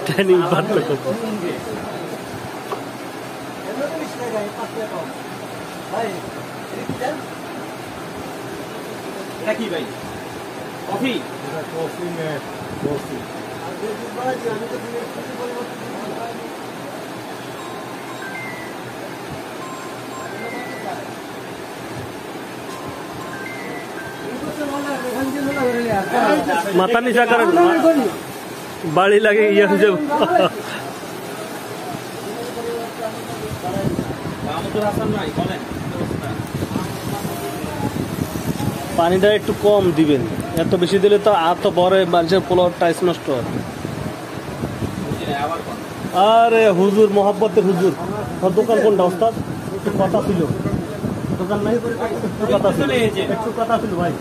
Training বাড়লো কি ভাই কফি মাথা নিচা করেন বাড়ি লাগে ইয়ে হয়ে যাব পানিটা একটু কম দিবেন, এত বেশি দিলে তো আর তো বড় মানুষের পোলাও টাইস নষ্ট হয়। আরে হুজুর মোহাব্বতের হুজুর, দোকান কোনটা ওস্তাদ? একটু কথা ছিল, দোকান নাই, একটু কথা ছিল ভাই।